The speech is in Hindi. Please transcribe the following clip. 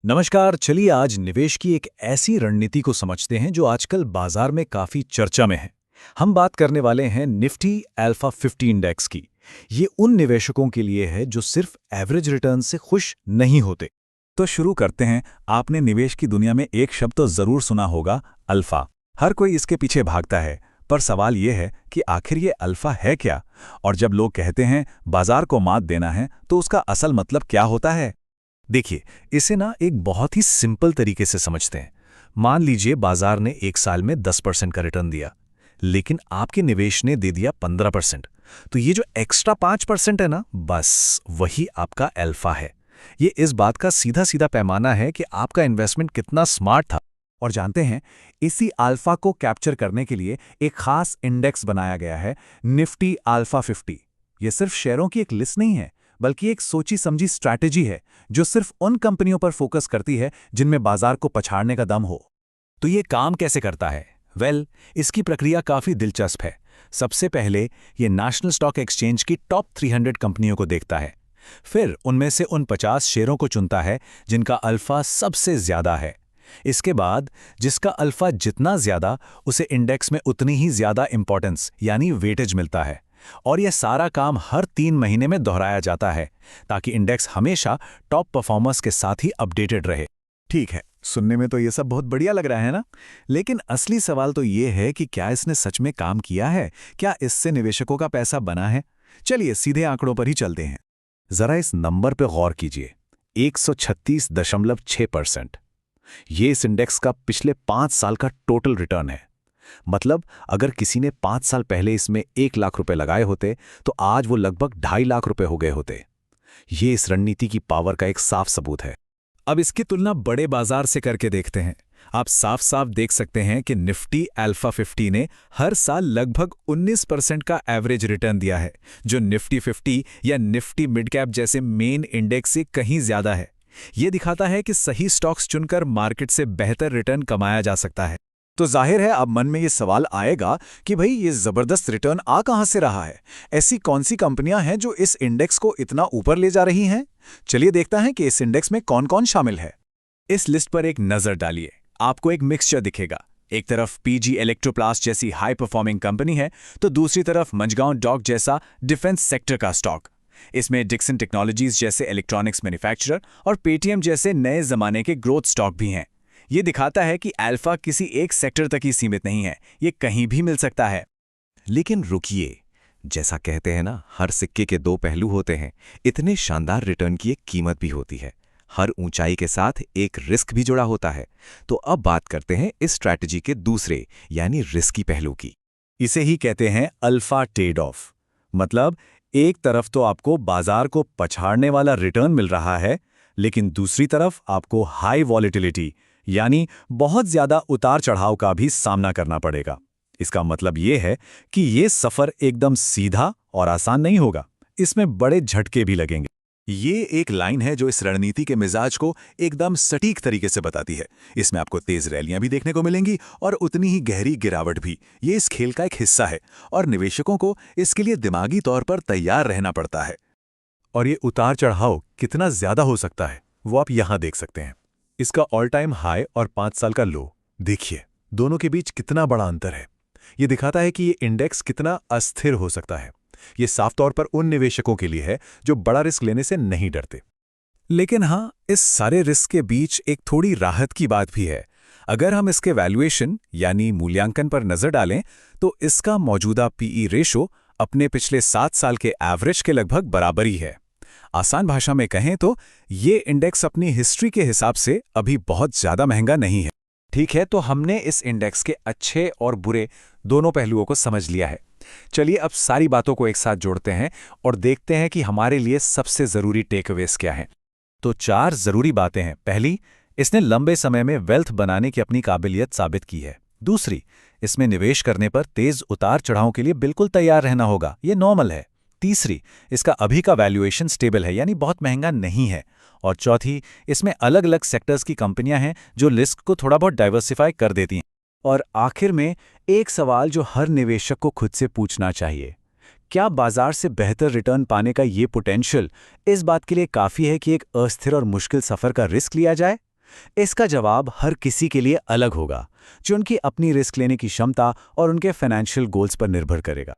नमस्कार। चलिए आज निवेश की एक ऐसी रणनीति को समझते हैं जो आजकल बाजार में काफी चर्चा में है। हम बात करने वाले हैं निफ्टी अल्फा 50 इंडेक्स की। ये उन निवेशकों के लिए है जो सिर्फ एवरेज रिटर्न से खुश नहीं होते। तो शुरू करते हैं। आपने निवेश की दुनिया में एक शब्द तो जरूर सुना होगा, अल्फा। हर कोई इसके पीछे भागता है, पर सवाल यह है कि आखिर ये अल्फा है क्या? और जब लोग कहते हैं बाजार को मात देना है, तो उसका असल मतलब क्या होता है? देखिए, इसे ना एक बहुत ही सिंपल तरीके से समझते हैं। मान लीजिए बाजार ने एक साल में 10% का रिटर्न दिया, लेकिन आपके निवेश ने दे दिया 15%। तो ये जो एक्स्ट्रा 5% है ना, बस वही आपका अल्फा है। ये इस बात का सीधा सीधा पैमाना है कि आपका इन्वेस्टमेंट कितना स्मार्ट था। और जानते हैं, इसी अल्फा को कैप्चर करने के लिए एक खास इंडेक्स बनाया गया है, निफ्टी अल्फा 50। ये सिर्फ शेयरों की एक लिस्ट नहीं है, बल्कि एक सोची समझी स्ट्रैटेजी है जो सिर्फ उन कंपनियों पर फोकस करती है जिनमें बाजार को पछाड़ने का दम हो। तो ये काम कैसे करता है? इसकी प्रक्रिया काफी दिलचस्प है। सबसे पहले ये नेशनल स्टॉक एक्सचेंज की टॉप 300 कंपनियों को देखता है। फिर उनमें से उन 50 शेयरों को चुनता है जिनका अल्फा सबसे ज्यादा है। इसके बाद जिसका अल्फा जितना ज्यादा, उसे इंडेक्स में उतनी ही ज्यादा इंपॉर्टेंस यानी वेटेज मिलता है। और यह सारा काम हर 3 महीने में दोहराया जाता है, ताकि इंडेक्स हमेशा टॉप परफॉर्मर्स के साथ ही अपडेटेड रहे। ठीक है, सुनने में तो ये सब बहुत बढ़िया लग रहा है ना? लेकिन असली सवाल तो ये है कि क्या इसने सच में काम किया है? क्या इससे निवेशकों का पैसा बना है? चलिए सीधे आंकड़ों पर ही चलते हैं। जरा इस नंबर पर गौर कीजिए, 136.6%। ये इस इंडेक्स का पिछले 5 साल का टोटल रिटर्न है। मतलब अगर किसी ने 5 साल पहले इसमें 1 लाख रुपए लगाए होते, तो आज वो लगभग 2.5 लाख रुपए हो गए होते। ये इस रणनीति की पावर का एक साफ सबूत है। अब इसकी तुलना बड़े बाजार से करके देखते हैं। आप साफ साफ देख सकते हैं कि निफ्टी अल्फा 50 ने हर साल लगभग 19% का एवरेज रिटर्न दिया है, जो निफ्टी 50 या निफ्टी मिड कैप जैसे मेन इंडेक्स से कहीं ज्यादा है। ये दिखाता है कि सही स्टॉक्स चुनकर मार्केट से बेहतर रिटर्न कमाया जा सकता है। तो जाहिर है अब मन में ये सवाल आएगा कि भाई ये जबरदस्त रिटर्न आ कहां से रहा है? ऐसी कौन सी कंपनियां हैं जो इस इंडेक्स को इतना ऊपर ले जा रही हैं? चलिए देखता हैं कि इस इंडेक्स में कौन कौन शामिल है। इस लिस्ट पर एक नजर डालिए। आपको एक मिक्सचर दिखेगा। एक तरफ पीजी इलेक्ट्रोप्लास्ट जैसी हाई परफॉर्मिंग कंपनी है, तो दूसरी तरफ मझगांव डॉक जैसा डिफेंस सेक्टर का स्टॉक। इसमें डिक्सन टेक्नोलॉजीज जैसे इलेक्ट्रॉनिक्स मैन्युफैक्चरर और पेटीएम जैसे नए जमाने के ग्रोथ स्टॉक भी हैं। ये दिखाता है कि अल्फा किसी एक सेक्टर तक ही सीमित नहीं है, ये कहीं भी मिल सकता है। लेकिन रुकिए, जैसा कहते हैं ना, हर सिक्के के 2 पहलू होते हैं। इतने शानदार रिटर्न की एक कीमत भी होती है। हर ऊंचाई के साथ एक रिस्क भी जुड़ा होता है। तो अब बात करते हैं इस स्ट्रैटेजी के दूसरे यानी रिस्की पहलू की। इसे ही कहते हैं अल्फा ट्रेड ऑफ। मतलब एक तरफ तो आपको बाजार को पछाड़ने वाला रिटर्न मिल रहा है, लेकिन दूसरी तरफ आपको हाई वॉलेटिलिटी यानी बहुत ज्यादा उतार चढ़ाव का भी सामना करना पड़ेगा। इसका मतलब ये है कि ये सफर एकदम सीधा और आसान नहीं होगा। इसमें बड़े झटके भी लगेंगे। ये एक लाइन है जो इस रणनीति के मिजाज को एकदम सटीक तरीके से बताती है। इसमें आपको तेज रैलियां भी देखने को मिलेंगी और उतनी ही गहरी गिरावट भी। ये इस खेल का एक हिस्सा है और निवेशकों को इसके लिए दिमागी तौर पर तैयार रहना पड़ता है। और ये उतार चढ़ाव कितना ज्यादा हो सकता है, वो आप यहां देख सकते हैं। इसका ऑल टाइम हाई और 5 साल का लो देखिए, दोनों के बीच कितना बड़ा अंतर है। ये दिखाता है कि ये इंडेक्स कितना अस्थिर हो सकता है। ये साफ तौर पर उन निवेशकों के लिए है जो बड़ा रिस्क लेने से नहीं डरते। लेकिन हाँ, इस सारे रिस्क के बीच एक थोड़ी राहत की बात भी है। अगर हम इसके वैल्यूएशन यानी मूल्यांकन पर नजर डालें, तो इसका मौजूदा पीई रेशो अपने पिछले 7 साल के एवरेज के लगभग बराबर ही है। आसान भाषा में कहें तो ये इंडेक्स अपनी हिस्ट्री के हिसाब से अभी बहुत ज्यादा महंगा नहीं है। ठीक है, तो हमने इस इंडेक्स के अच्छे और बुरे दोनों पहलुओं को समझ लिया है। चलिए अब सारी बातों को एक साथ जोड़ते हैं और देखते हैं कि हमारे लिए सबसे जरूरी टेकअवेज क्या हैं। तो 4 जरूरी बातें हैं। पहली, इसने लंबे समय में वेल्थ बनाने की अपनी काबिलियत साबित की है। दूसरी, इसमें निवेश करने पर तेज उतार चढ़ाव के लिए बिल्कुल तैयार रहना होगा, ये नॉर्मल है। तीसरी, इसका अभी का वैल्यूएशन स्टेबल है यानी बहुत महंगा नहीं है। और चौथी, इसमें अलग अलग सेक्टर्स की कंपनियां हैं जो लिस्ट को थोड़ा बहुत डाइवर्सिफाई कर देती हैं। और आखिर में एक सवाल जो हर निवेशक को खुद से पूछना चाहिए, क्या बाजार से बेहतर रिटर्न पाने का ये पोटेंशियल इस बात के लिए काफी है कि एक अस्थिर और मुश्किल सफर का रिस्क लिया जाए? इसका जवाब हर किसी के लिए अलग होगा, जो उनकी अपनी रिस्क लेने की क्षमता और उनके फाइनेंशियल गोल्स पर निर्भर करेगा।